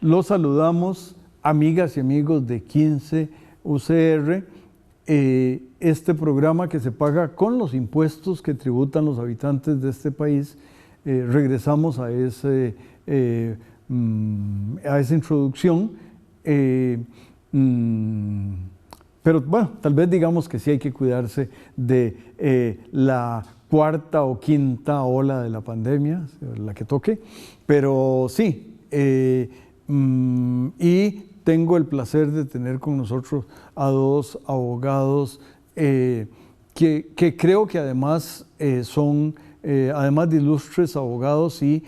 Los saludamos, amigas y amigos de 15 UCR, este programa que se paga con los impuestos que tributan los habitantes de este país. Regresamos a esa introducción, pero bueno, tal vez digamos que sí hay que cuidarse de la cuarta o quinta ola de la pandemia, la que toque, pero sí. Y tengo el placer de tener con nosotros a dos abogados que creo que además son, además de ilustres abogados y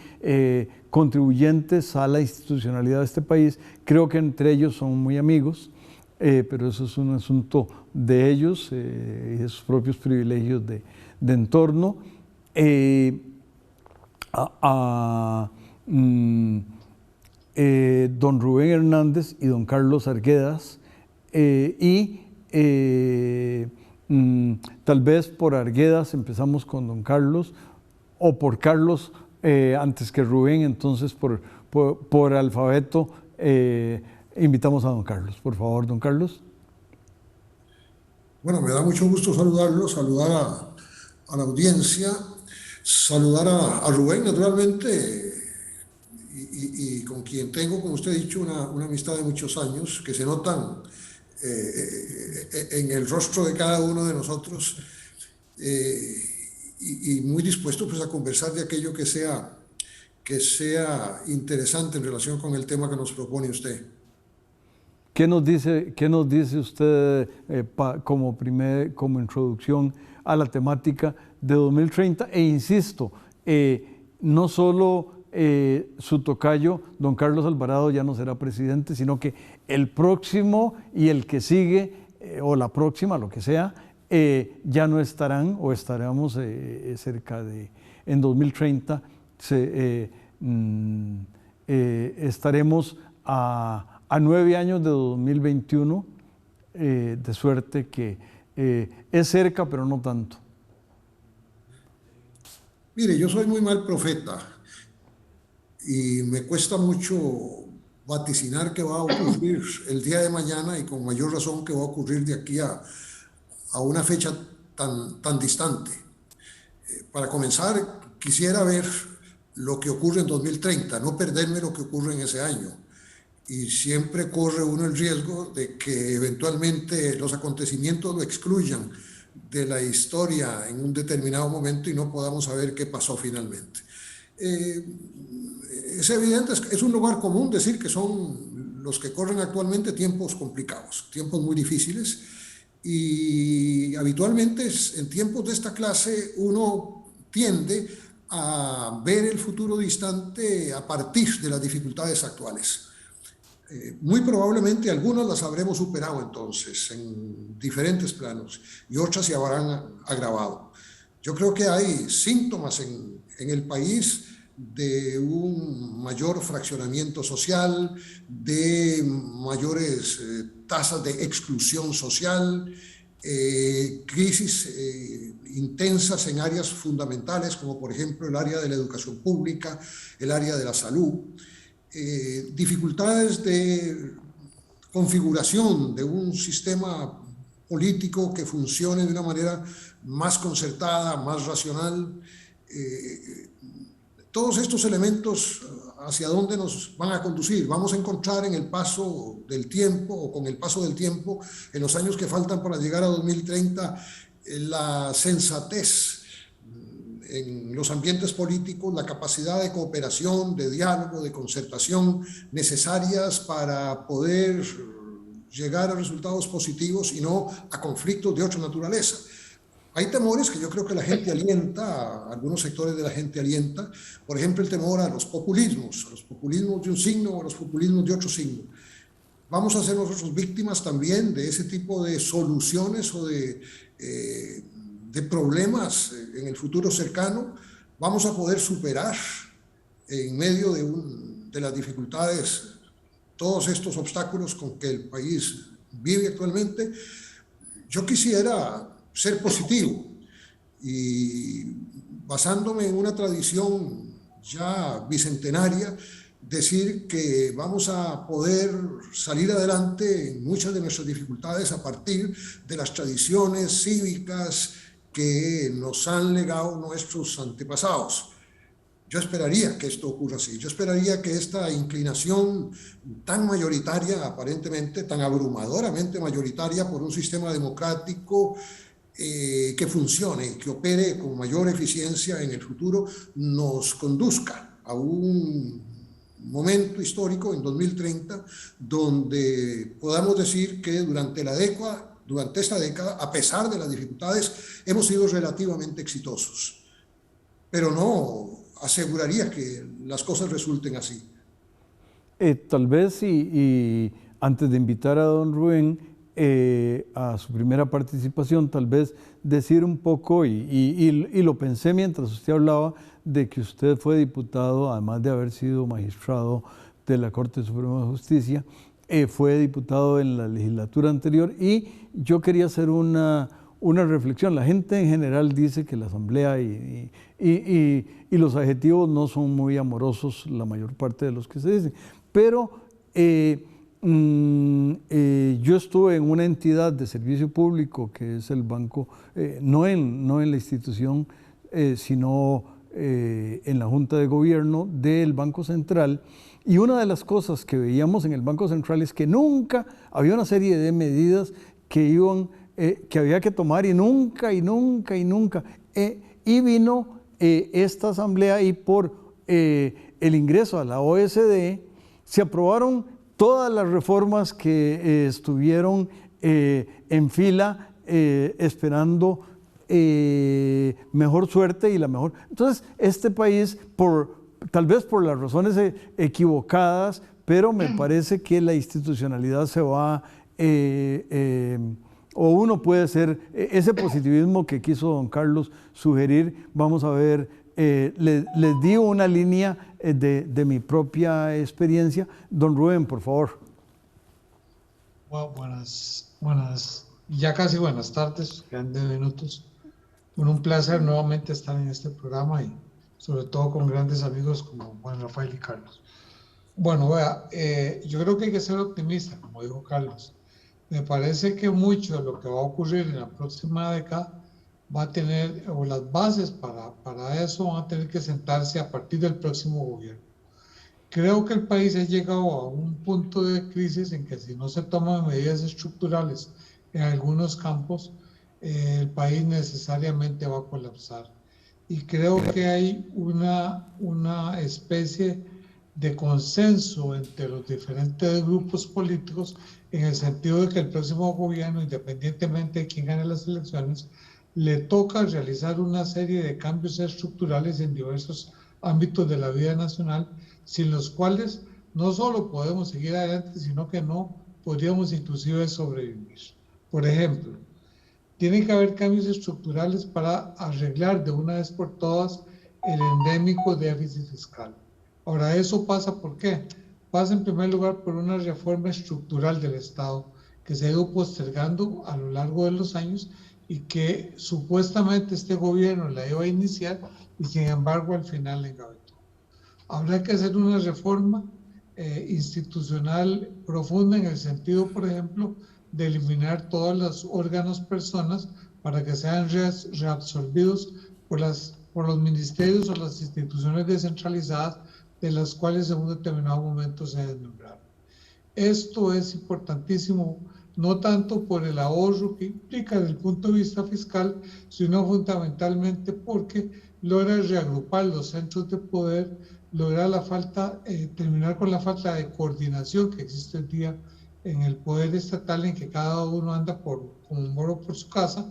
contribuyentes a la institucionalidad de este país, creo que entre ellos son muy amigos, pero eso es un asunto de ellos y de sus propios privilegios de entorno. Don Rubén Hernández y don Carlos Arguedas, tal vez por Arguedas empezamos con don Carlos, o por Carlos antes que Rubén, entonces por alfabeto invitamos a don Carlos. Por favor, don Carlos. Bueno, me da mucho gusto saludarlo, saludar a la audiencia, saludar a Rubén, naturalmente, y con quien tengo, como usted ha dicho, una amistad de muchos años, que se notan en el rostro de cada uno de nosotros, y muy dispuesto pues, a conversar de aquello que sea interesante en relación con el tema que nos propone usted. ¿Qué nos dice usted como introducción a la temática de 2030? E insisto, no solo su tocayo, don Carlos Alvarado, ya no será presidente, sino que el próximo y el que sigue, o la próxima, lo que sea, ya no estarán, o estaremos cerca de, en 2030, estaremos a 9 años de 2021, de suerte que es cerca, pero no tanto. Mire, yo soy muy mal profeta y me cuesta mucho vaticinar qué va a ocurrir el día de mañana, y con mayor razón qué va a ocurrir de aquí a una fecha tan distante. Para comenzar, quisiera ver lo que ocurre en 2030, no perderme lo que ocurre en ese año. Y siempre corre uno el riesgo de que eventualmente los acontecimientos lo excluyan de la historia en un determinado momento y no podamos saber qué pasó finalmente. Es evidente, es un lugar común decir que son los que corren actualmente tiempos complicados, tiempos muy difíciles, y habitualmente en tiempos de esta clase uno tiende a ver el futuro distante a partir de las dificultades actuales. Muy probablemente algunas las habremos superado entonces en diferentes planos y otras se habrán agravado. Yo creo que hay síntomas en el país de un mayor fraccionamiento social, de mayores tasas de exclusión social, crisis intensas en áreas fundamentales como por ejemplo el área de la educación pública, el área de la salud, dificultades de configuración de un sistema político que funcione de una manera más concertada, más racional. Todos estos elementos, ¿hacia dónde nos van a conducir? Vamos a encontrar en el paso del tiempo, o con el paso del tiempo, en los años que faltan para llegar a 2030, la sensatez en los ambientes políticos, la capacidad de cooperación, de diálogo, de concertación necesarias para poder llegar a resultados positivos y no a conflictos de otra naturaleza. Hay temores que yo creo que la gente alienta, algunos sectores de la gente alienta, por ejemplo el temor a los populismos de un signo o a los populismos de otro signo. vamos a ser nosotros víctimas también de ese tipo de soluciones o de problemas en el futuro cercano. Vamos a poder superar en medio de las dificultades todos estos obstáculos con que el país vive actualmente. Yo quisiera ser positivo y, basándome en una tradición ya bicentenaria, decir que vamos a poder salir adelante en muchas de nuestras dificultades a partir de las tradiciones cívicas que nos han legado nuestros antepasados. Yo esperaría que esto ocurra así. Yo esperaría que esta inclinación tan mayoritaria, aparentemente tan abrumadoramente mayoritaria por un sistema democrático que funcione, que opere con mayor eficiencia en el futuro, nos conduzca a un momento histórico en 2030 donde podamos decir que durante esta década, a pesar de las dificultades, hemos sido relativamente exitosos. Pero no aseguraría que las cosas resulten así. Tal vez, y antes de invitar a don Rubén a su primera participación, tal vez decir un poco, y lo pensé mientras usted hablaba, de que usted fue diputado, además de haber sido magistrado de la Corte Suprema de Justicia, fue diputado en la legislatura anterior, y yo quería hacer una reflexión. La gente en general dice que la Asamblea y los adjetivos no son muy amorosos, la mayor parte de los que se dicen, pero yo estuve en una entidad de servicio público que es el banco, no en la institución, sino en la Junta de Gobierno del Banco Central, y una de las cosas que veíamos en el Banco Central es que nunca había una serie de medidas que había que tomar, y nunca, y vino esta asamblea, y por el ingreso a la OSD se aprobaron todas las reformas que estuvieron en fila esperando mejor suerte y la mejor. Entonces, este país, tal vez por las razones equivocadas, pero me parece que la institucionalidad se va, o uno puede ser, ese positivismo que quiso don Carlos sugerir, vamos a ver, les di una línea de mi propia experiencia. Don Rubén, por favor. Bueno, buenas, ya casi buenas tardes, quedan 10 minutos. Bueno, un placer nuevamente estar en este programa y sobre todo con grandes amigos como Juan Rafael y Carlos. Bueno, vea, yo creo que hay que ser optimista, como dijo Carlos. Me parece que mucho de lo que va a ocurrir en la próxima década va a tener, o las bases para eso van a tener que sentarse a partir del próximo gobierno. Creo que el país ha llegado a un punto de crisis en que si no se toman medidas estructurales en algunos campos, el país necesariamente va a colapsar. Y creo que hay una especie de consenso entre los diferentes grupos políticos en el sentido de que el próximo gobierno, independientemente de quién gane las elecciones, le toca realizar una serie de cambios estructurales en diversos ámbitos de la vida nacional, sin los cuales no solo podemos seguir adelante, sino que no podríamos inclusive sobrevivir. Por ejemplo, tiene que haber cambios estructurales para arreglar de una vez por todas el endémico déficit fiscal. Ahora, ¿eso pasa por qué? Pasa en primer lugar por una reforma estructural del Estado que se ha ido postergando a lo largo de los años y que supuestamente este gobierno la iba a iniciar y sin embargo al final la engavetó. Habrá que hacer una reforma institucional profunda en el sentido, por ejemplo, de eliminar todos los órganos personas para que sean reabsorbidos por los ministerios o las instituciones descentralizadas de las cuales en un determinado momento se desmembraron. Esto es importantísimo, no tanto por el ahorro que implica desde el punto de vista fiscal, sino fundamentalmente porque logra reagrupar los centros de poder, logra terminar con la falta de coordinación que existe hoy día en el poder estatal, en que cada uno anda como un moro por su casa,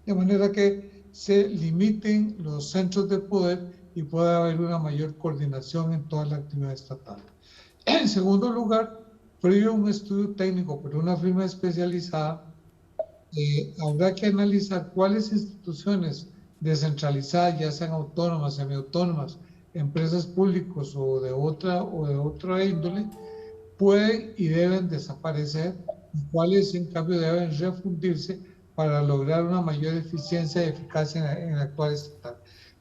de manera que se limiten los centros de poder y pueda haber una mayor coordinación en toda la actividad estatal. En segundo lugar, previo a un estudio técnico por una firma especializada, habrá que analizar cuáles instituciones descentralizadas, ya sean autónomas, semiautónomas, empresas públicas o de otra índole, pueden y deben desaparecer y cuáles en cambio deben refundirse para lograr una mayor eficiencia y eficacia en el actual estatal.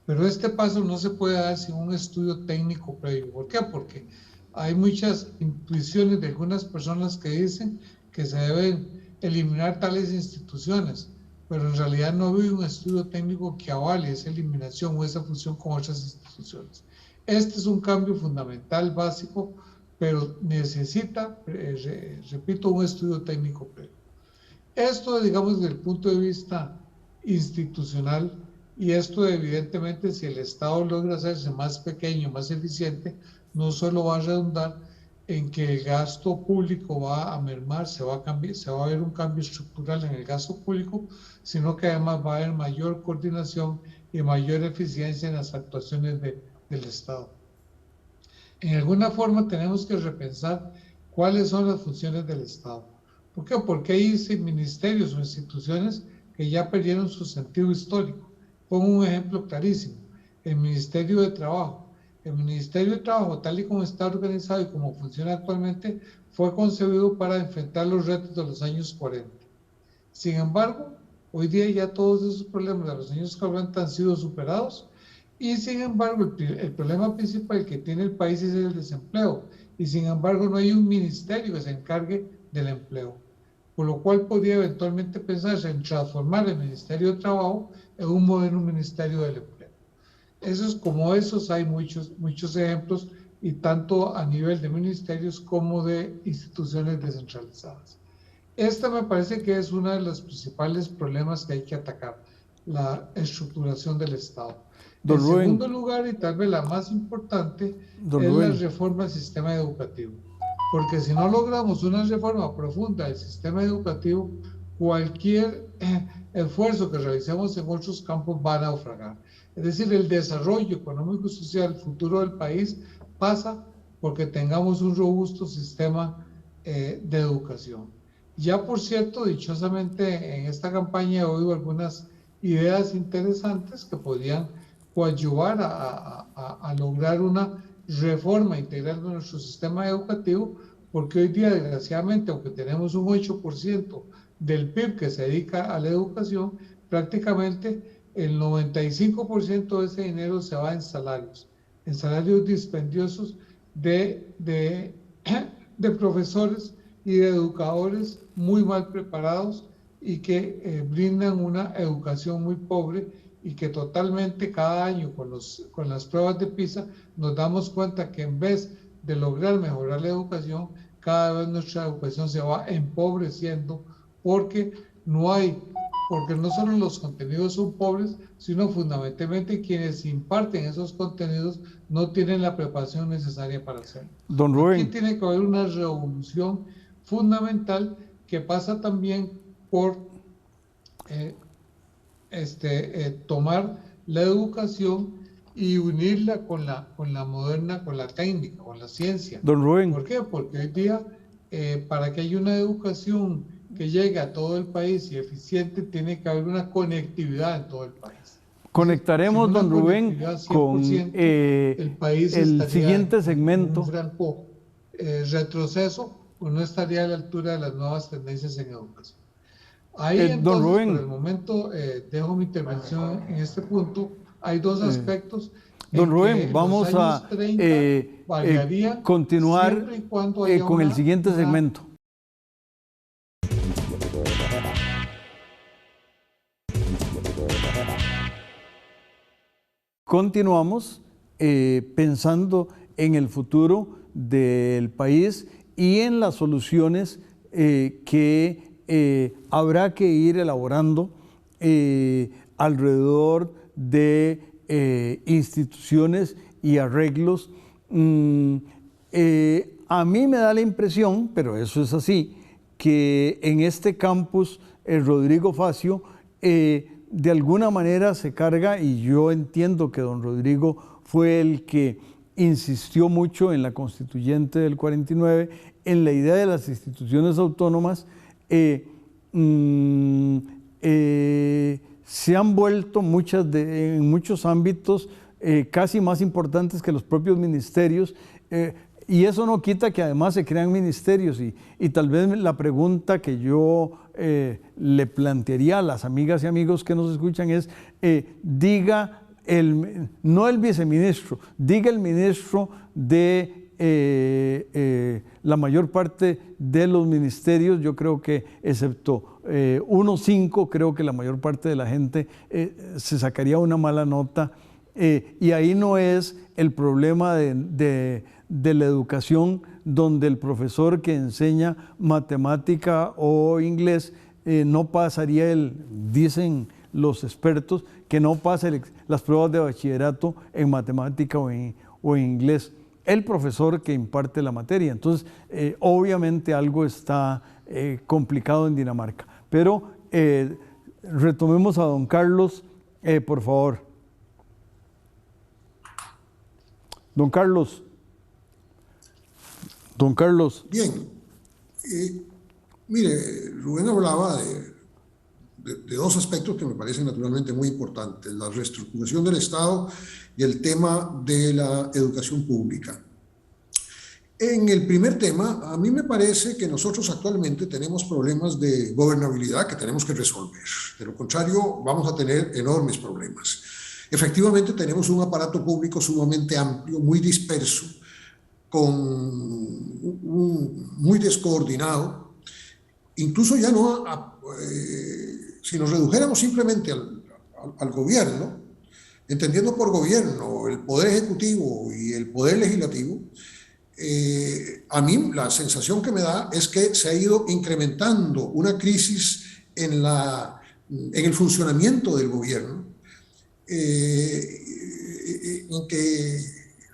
Pero este paso no se puede dar sin un estudio técnico previo. ¿Por qué? Porque hay muchas intuiciones de algunas personas que dicen que se deben eliminar tales instituciones, pero en realidad no hay un estudio técnico que avale esa eliminación o esa fusión con otras instituciones. Este es un cambio fundamental, básico, pero necesita, repito, un estudio técnico previo. Esto, digamos, desde el punto de vista institucional, y esto evidentemente si el Estado logra hacerse más pequeño, más eficiente, no solo va a redundar en que el gasto público va a mermar, se va a ver un cambio estructural en el gasto público, sino que además va a haber mayor coordinación y mayor eficiencia en las actuaciones del Estado. En alguna forma tenemos que repensar cuáles son las funciones del Estado. ¿Por qué? Porque hay ministerios o instituciones que ya perdieron su sentido histórico. Pongo un ejemplo clarísimo, el Ministerio de Trabajo. El Ministerio de Trabajo, tal y como está organizado y como funciona actualmente, fue concebido para enfrentar los retos de los años 40. Sin embargo, hoy día ya todos esos problemas de los años 40 han sido superados y sin embargo el problema principal que tiene el país es el desempleo y sin embargo no hay un ministerio que se encargue del empleo. Por lo cual podría eventualmente pensarse en transformar el Ministerio de Trabajo en un moderno Ministerio del Empleo. Esos hay muchos ejemplos, y tanto a nivel de ministerios como de instituciones descentralizadas. Esta me parece que es uno de los principales problemas que hay que atacar, la estructuración del Estado. En segundo lugar, y tal vez la más importante, es la reforma del sistema educativo. Porque si no logramos una reforma profunda del sistema educativo, cualquier esfuerzo que realicemos en otros campos va a naufragar. Es decir, el desarrollo económico y social futuro del país pasa porque tengamos un robusto sistema de educación. Ya, por cierto, dichosamente en esta campaña he oído algunas ideas interesantes que podrían coadyuvar a lograr una reforma integral de nuestro sistema educativo, porque hoy día, desgraciadamente, aunque tenemos un 8% del PIB que se dedica a la educación, prácticamente el 95% de ese dinero se va en salarios dispendiosos de profesores y de educadores muy mal preparados y que brindan una educación muy pobre, y que totalmente cada año con las pruebas de PISA nos damos cuenta que en vez de lograr mejorar la educación, cada vez nuestra educación se va empobreciendo porque no solo los contenidos son pobres, sino fundamentalmente quienes imparten esos contenidos no tienen la preparación necesaria para hacerlo. Don Rubén. Aquí tiene que haber una revolución fundamental que pasa también por tomar la educación y unirla con la moderna, con la técnica, con la ciencia. Don Rubén. ¿Por qué? Porque hoy día, para que haya una educación que llegue a todo el país y eficiente, tiene que haber una conectividad en todo el país. Conectaremos, don Rubén, con el país el siguiente segmento. Un franco retroceso, o no estaría a la altura de las nuevas tendencias en educación. Ahí entonces, don Rubén, por el momento, dejo mi intervención en este punto. Hay dos aspectos. Don Rubén, vamos a continuar con el siguiente segmento. Continuamos pensando en el futuro del país y en las soluciones que habrá que ir elaborando alrededor de instituciones y arreglos. A mí me da la impresión, pero eso es así, que en este campus Rodrigo Facio de alguna manera se carga, y yo entiendo que don Rodrigo fue el que insistió mucho en la constituyente del 49 en la idea de las instituciones autónomas, se han vuelto en muchos ámbitos casi más importantes que los propios ministerios, y eso no quita que además se crean ministerios, y tal vez la pregunta que yo le plantearía a las amigas y amigos que nos escuchan es, diga no el viceministro, diga el ministro de la mayor parte de los ministerios. Yo creo que excepto 5, creo que la mayor parte de la gente se sacaría una mala nota, y ahí no es el problema de la educación, donde el profesor que enseña matemática o inglés no pasaría dicen los expertos, que no pasa las pruebas de bachillerato en matemática o en inglés, el profesor que imparte la materia. Entonces, obviamente algo está complicado en Dinamarca. Pero retomemos a don Carlos, por favor. Don Carlos. Bien. Mire, Rubén hablaba de 2 aspectos que me parecen naturalmente muy importantes: la reestructuración del Estado y el tema de la educación pública. En el primer tema, a mí me parece que nosotros actualmente tenemos problemas de gobernabilidad que tenemos que resolver. De lo contrario, vamos a tener enormes problemas. Efectivamente, tenemos un aparato público sumamente amplio, muy disperso, muy descoordinado. Incluso ya no, si nos redujéramos simplemente al gobierno, entendiendo por gobierno el poder ejecutivo y el poder legislativo, a mí la sensación que me da es que se ha ido incrementando una crisis en el funcionamiento del gobierno, en que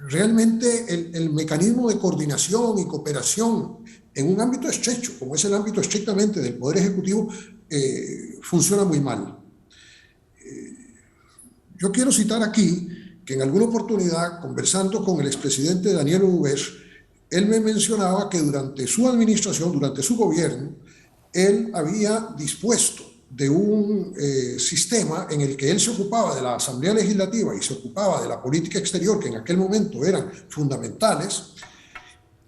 realmente el mecanismo de coordinación y cooperación en un ámbito estrecho, como es el ámbito estrictamente del Poder Ejecutivo, funciona muy mal. Yo quiero citar aquí que en alguna oportunidad, conversando con el expresidente Daniel Oduber, él me mencionaba que durante su administración, durante su gobierno, él había dispuesto de un sistema en el que él se ocupaba de la Asamblea Legislativa y se ocupaba de la política exterior, que en aquel momento eran fundamentales,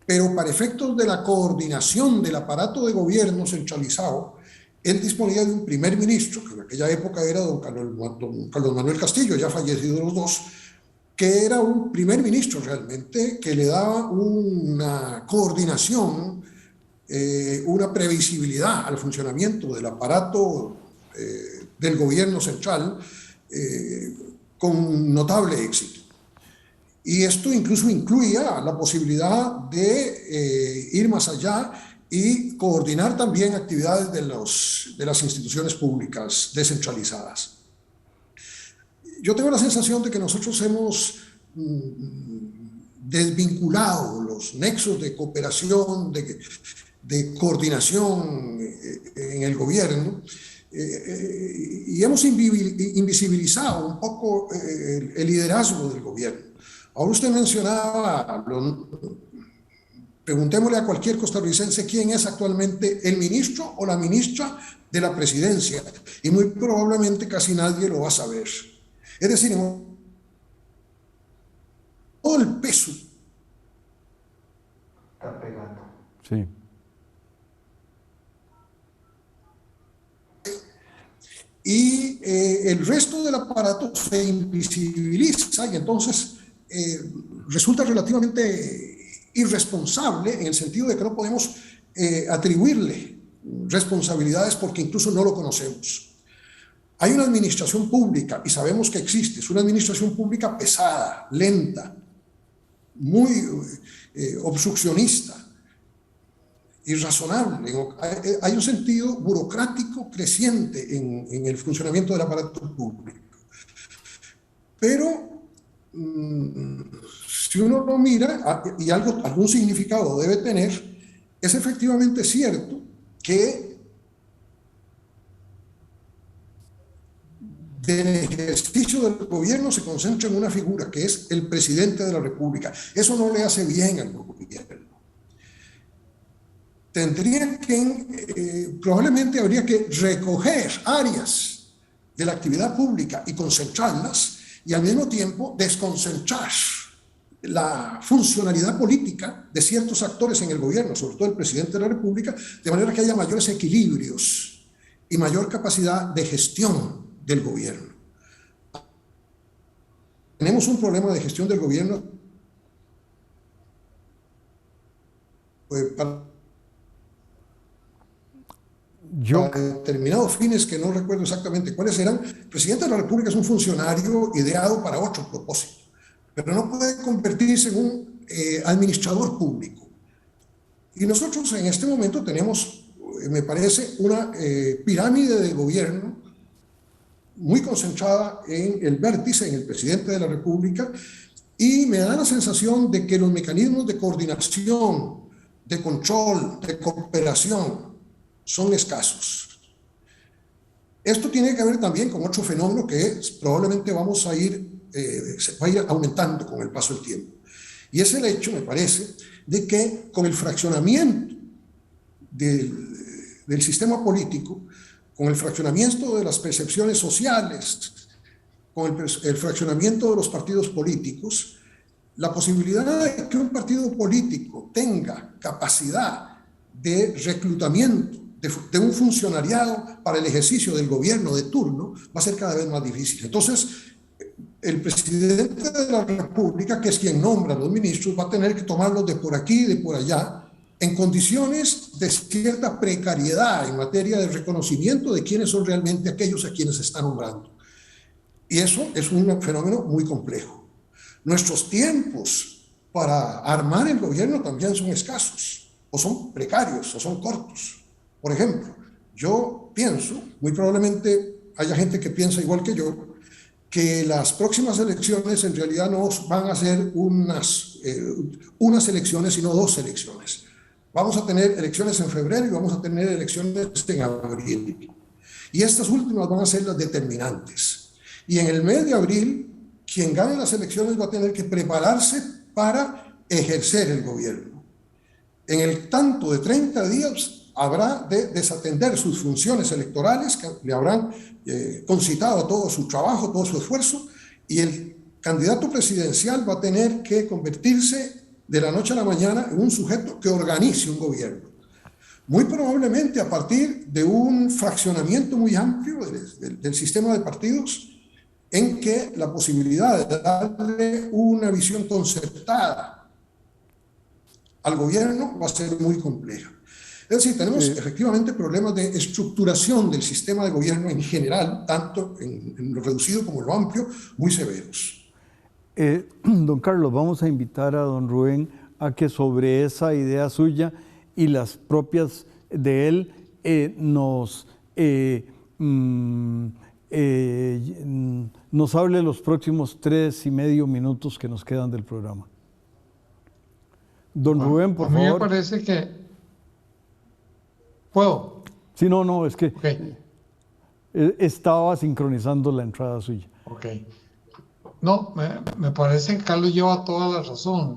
pero para efectos de la coordinación del aparato de gobierno centralizado, él disponía de un primer ministro, que en aquella época era don Carlos Manuel Castillo, ya fallecido los dos, que era un primer ministro realmente, que le daba una coordinación, una previsibilidad al funcionamiento del aparato del gobierno central, con notable éxito. Y esto incluso incluía la posibilidad de ir más allá y coordinar también actividades de las instituciones públicas descentralizadas. Yo tengo la sensación de que nosotros hemos desvinculado los nexos de cooperación, de coordinación en el gobierno, y hemos invisibilizado un poco el liderazgo del gobierno. Ahora usted mencionaba, preguntémosle a cualquier costarricense quién es actualmente el ministro o la ministra de la presidencia, y muy probablemente casi nadie lo va a saber. Es decir, todo el peso. Está pegando. Sí. Y el resto del aparato se invisibiliza, y entonces resulta relativamente irresponsable, en el sentido de que no podemos atribuirle responsabilidades porque incluso no lo conocemos. Hay una administración pública, y sabemos que existe, es una administración pública pesada, lenta, muy obstruccionista, irrazonable. Hay un sentido burocrático creciente en el funcionamiento del aparato público. Pero si uno lo mira, y algún significado debe tener, es efectivamente cierto que del ejercicio del gobierno se concentra en una figura que es el presidente de la República. Eso no le hace bien al gobierno. probablemente habría que recoger áreas de la actividad pública y concentrarlas, y al mismo tiempo desconcentrar la funcionalidad política de ciertos actores en el gobierno, sobre todo el presidente de la República, de manera que haya mayores equilibrios y mayor capacidad de gestión del gobierno. Tenemos un problema de gestión del gobierno para determinados fines que no recuerdo exactamente cuáles eran. El presidente de la República es un funcionario ideado para otro propósito, pero no puede convertirse en un administrador público. Y nosotros en este momento tenemos, me parece, una pirámide de gobierno muy concentrada en el vértice, en el presidente de la República, y me da la sensación de que los mecanismos de coordinación, de control, de cooperación son escasos. Esto tiene que ver también con otro fenómeno que probablemente se va a ir aumentando con el paso del tiempo. Y es el hecho, me parece, de que con el fraccionamiento del sistema político, con el fraccionamiento de las percepciones sociales, con el fraccionamiento de los partidos políticos, la posibilidad de que un partido político tenga capacidad de reclutamiento de un funcionariado para el ejercicio del gobierno de turno va a ser cada vez más difícil. Entonces, el presidente de la República, que es quien nombra a los ministros, va a tener que tomarlos de por aquí y de por allá, en condiciones de cierta precariedad en materia de reconocimiento de quiénes son realmente aquellos a quienes se está nombrando. Y eso es un fenómeno muy complejo. Nuestros tiempos para armar el gobierno también son escasos, o son precarios, o son cortos. Por ejemplo, yo pienso, muy probablemente haya gente que piensa igual que yo, que las próximas elecciones en realidad no van a ser unas elecciones, sino dos elecciones. Vamos a tener elecciones en febrero y vamos a tener elecciones en abril. Y estas últimas van a ser las determinantes. Y en el mes de abril, quien gane las elecciones va a tener que prepararse para ejercer el gobierno. En el tanto de 30 días habrá de desatender sus funciones electorales, que le habrán concitado todo su trabajo, todo su esfuerzo, y el candidato presidencial va a tener que convertirse de la noche a la mañana en un sujeto que organice un gobierno. Muy probablemente a partir de un fraccionamiento muy amplio del sistema de partidos, en que la posibilidad de darle una visión concertada al gobierno va a ser muy compleja. Es decir, tenemos efectivamente problemas de estructuración del sistema de gobierno en general, tanto en lo reducido como en lo amplio, muy severos. Don Carlos, vamos a invitar a don Rubén a que sobre esa idea suya y las propias de él nos hable los próximos 3,5 minutos que nos quedan del programa. Don Rubén, por favor. A mí me parece que... ¿Puedo? Sí, no, es que estaba sincronizando la entrada suya. Ok. No, me parece que Carlos lleva toda la razón.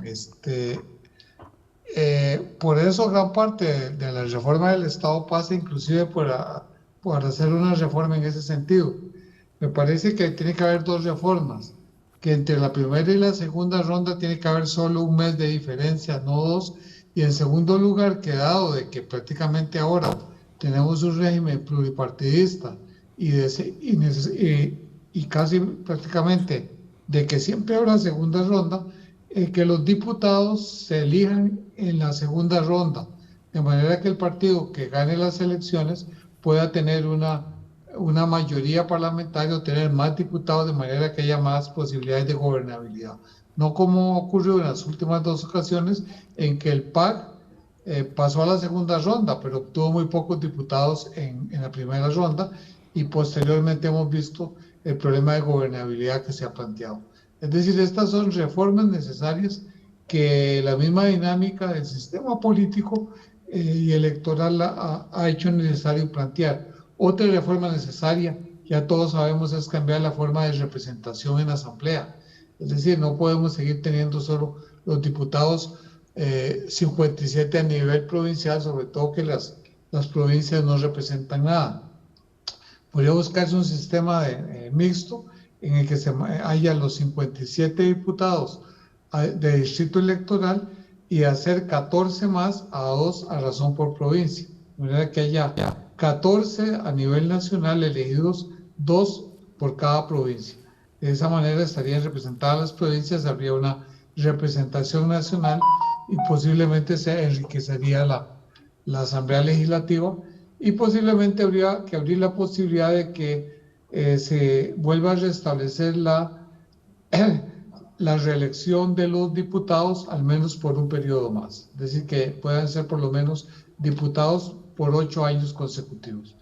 Por eso gran parte de la reforma del Estado pasa inclusive por hacer una reforma en ese sentido. Me parece que tiene que haber dos reformas, que entre la primera y la segunda ronda tiene que haber solo un mes de diferencia, no dos. Y en segundo lugar, que dado de que prácticamente ahora tenemos un régimen pluripartidista y casi prácticamente de que siempre habrá segunda ronda, que los diputados se elijan en la segunda ronda, de manera que el partido que gane las elecciones pueda tener una mayoría parlamentaria o tener más diputados, de manera que haya más posibilidades de gobernabilidad. No como ocurrió en las últimas dos ocasiones en que el PAC pasó a la segunda ronda, pero obtuvo muy pocos diputados en la primera ronda, y posteriormente hemos visto el problema de gobernabilidad que se ha planteado. Es decir, estas son reformas necesarias que la misma dinámica del sistema político y electoral ha hecho necesario plantear. Otra reforma necesaria, ya todos sabemos, es cambiar la forma de representación en la Asamblea. Es decir, no podemos seguir teniendo solo los diputados 57 a nivel provincial, sobre todo que las provincias no representan nada. Podría buscarse un sistema mixto en el que haya los 57 diputados de distrito electoral y hacer 14 más a 2 a razón por provincia. De manera que haya 14 a nivel nacional elegidos, 2 por cada provincia. De esa manera estarían representadas las provincias, habría una representación nacional y posiblemente se enriquecería la Asamblea Legislativa, y posiblemente habría que abrir la posibilidad de que se vuelva a restablecer la reelección de los diputados al menos por un periodo más, es decir, que puedan ser por lo menos diputados por 8 años consecutivos,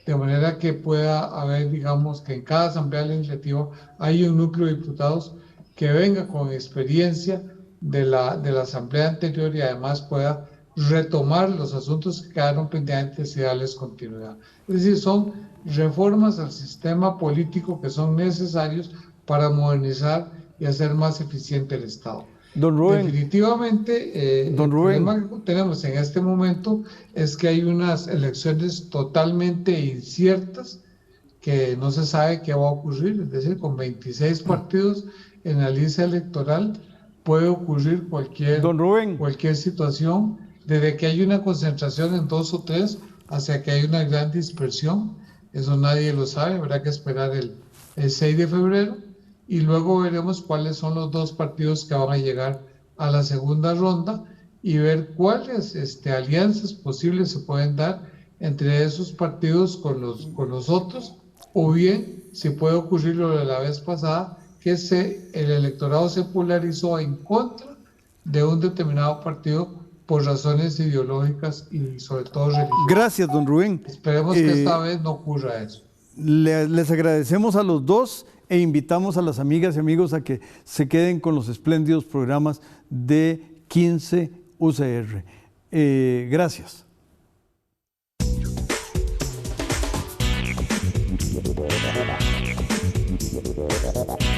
de manera que pueda haber, digamos, que en cada Asamblea Legislativa hay un núcleo de diputados que venga con experiencia de la Asamblea anterior y además pueda retomar los asuntos que quedaron pendientes y darles continuidad. Es decir, son reformas al sistema político que son necesarios para modernizar y hacer más eficiente el Estado. Don Rubén, definitivamente, el problema que tenemos en este momento es que hay unas elecciones totalmente inciertas que no se sabe qué va a ocurrir, es decir, con 26 partidos en la lista electoral puede ocurrir cualquier situación, desde que hay una concentración en 2 o 3 hacia que hay una gran dispersión. Eso nadie lo sabe, habrá que esperar el 6 de febrero y luego veremos cuáles son los 2 partidos que van a llegar a la segunda ronda y ver cuáles alianzas posibles se pueden dar entre esos partidos con los otros, o bien si puede ocurrir lo de la vez pasada, que el electorado se polarizó en contra de un determinado partido por razones ideológicas y sobre todo religiosas. Gracias, don Rubén. Esperemos que esta vez no ocurra eso. Les agradecemos a los dos e invitamos a las amigas y amigos a que se queden con los espléndidos programas de 15 UCR. Gracias. Thank you.